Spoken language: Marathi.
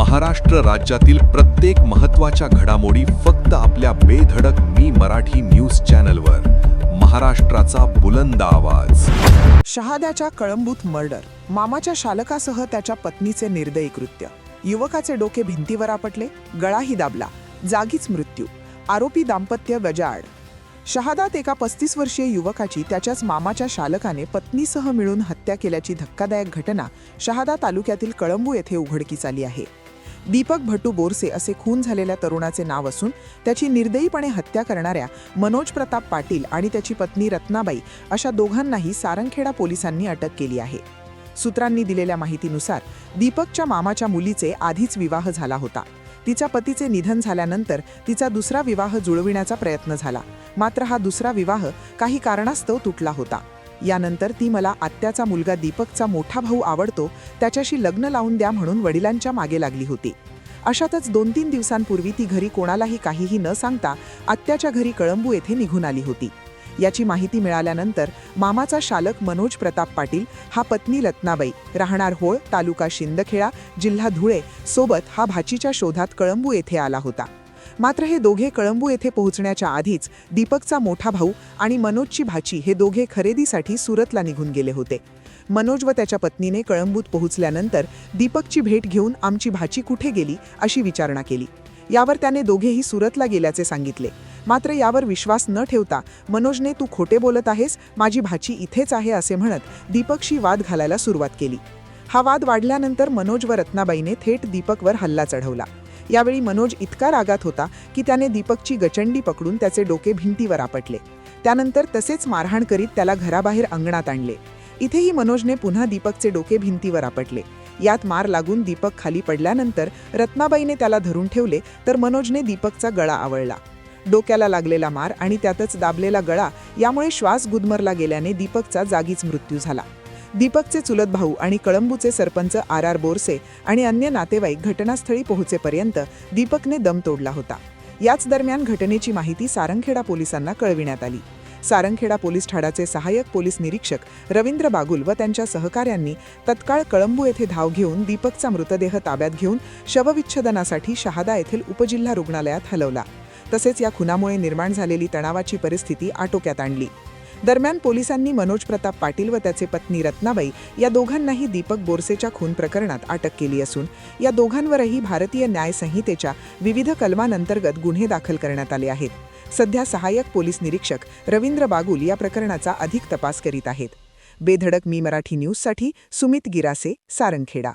महाराष्ट्र राज्यातील प्रत्येक महत्त्वाच्या घडामोडी फक्त आपल्या बेधडक मी मराठी न्यूज चॅनलवर. महाराष्ट्राचा बुलंद आवाज. शहाद्याच्या कळंबूत मर्डर. मामाच्या शालकासह त्याच्या पत्नीचे निर्दयी कृत्य. युवकाचे डोके भिंतीवर आपटले, गळाही दाबला, जागीच मृत्यू. आरोपी दाम्पत्य वजाड. शहादात एका 35 वर्षीय युवकाची त्याच्याच मामाच्या शालकाने पत्नीसह मिळून हत्या केल्याची धक्कादायक घटना शहादा तालुक्यातील कळंबू येथे उघडकीस आली आहे. दीपक भटू बोरसे असे खून झालेल्या तरुणाचे नाव असून त्याची निर्दयीपणे हत्या करणाऱ्या मनोज प्रताप पाटील आणि त्याची पत्नी रत्नाबाई अशा दोघांनाही सारंगखेडा पोलिसांनी अटक केली आहे. सूत्रांनी दिलेल्या माहितीनुसार दीपकच्या मामाच्या मुलीचे आधीच विवाह झाला होता. तिच्या पतीचे निधन झाल्यानंतर तिचा दुसरा विवाह जुळविण्याचा प्रयत्न झाला, मात्र हा दुसरा विवाह काही कारणास्तव तुटला होता. यानंतर ती मला आत्याचा मुलगा दीपकचा मोठा भाऊ आवडतो, त्याच्याशी लग्न लावून द्या म्हणून वडिलांच्या मागे लागली होती. अशातच 2-3 दिवसांपूर्वी ती घरी कोणालाही काहीही न सांगता आत्याच्या घरी कळंबू येथे निघून आली होती. याची माहिती मिळाल्यानंतर मामाचा शालक मनोज प्रताप पाटील हा पत्नी रत्नाबाई राहणार होळ तालुका शिंदखेडा जिल्हा धुळे सोबत हा भाचीच्या शोधात कळंबू येथे आला होता. मात्र हे दोघे कळंबू येथे पोहोचण्याच्या आधीच दीपकचा मोठा भाऊ आणि मनोजची भाची हे दोघे खरेदीसाठी सुरतला निघून गेले होते. मनोज व त्याच्या पत्नीने कळंबूत पोहोचल्यानंतर दीपकची भेट घेऊन आमची भाची कुठे गेली अशी विचारणा केली. यावर त्याने दोघेही सुरतला गेल्याचे सांगितले. मात्र यावर विश्वास न ठेवता मनोजने तू खोटे बोलत आहेस, माझी भाची इथेच आहे असे म्हणत दीपकशी वाद घालायला सुरुवात केली. हा वाद वाढल्यानंतर मनोज व रत्नाबाईने थेट दीपकवर हल्ला चढवला. यावेळी मनोज इतका रागात होता की त्याने दीपकची गचंडी पकडून त्याचे डोके भिंतीवर आपटले. त्यानंतर तसेच मारहाण करीत त्याला घराबाहेर अंगणात आणले. इथेही मनोजने पुन्हा दीपकचे डोके भिंतीवर आपटले. यात मार लागून दीपक खाली पडल्यानंतर रत्नाबाईने त्याला धरून ठेवले तर मनोजने दीपकचा गळा आवळला. डोक्याला लागलेला मार आणि त्यातच दाबलेला गळा यामुळे श्वास गुदमरला गेल्याने दीपकचा जागीच मृत्यू झाला. दीपकचे चुलत भाऊ आणि कळंबूचे सरपंच RR बोरसे आणि अन्य नातेवाईक घटनास्थळी पोहोचेपर्यंत दीपकने दम तोडला होता. याच दरम्यान घटनेची माहिती सारंगखेडा पोलिसांना कळविण्यात आली. सारंगखेडा पोलीस ठाण्याचे सहाय्यक पोलीस निरीक्षक रवींद्र बागुल व त्यांच्या सहकाऱ्यांनी तत्काळ कळंबू येथे धाव घेऊन दीपकचा मृतदेह ताब्यात घेऊन शवविच्छेदनासाठी शहादा येथील उपजिल्हा रुग्णालयात हलवला. तसेच या खुनामुळे निर्माण झालेली तणावाची परिस्थिती आटोक्यात आणली. दरम्यान पोलिसांनी मनोज प्रताप पाटील व त्याचे पत्नी रत्नाबाई या दोघांनाही दीपक बोरसेच्या खून प्रकरणात अटक केली असून या दोघांवरही भारतीय न्याय संहितेच्या विविध कलमांअंतर्गत गुन्हे दाखल करण्यात आले आहेत. सध्या सहाय्यक पोलीस निरीक्षक रवींद्र बागुल या प्रकरणाचा अधिक तपास करीत आहेत. बेधडक मी मराठी न्यूजसाठी सुमित गिरासे, सारंगखेडा.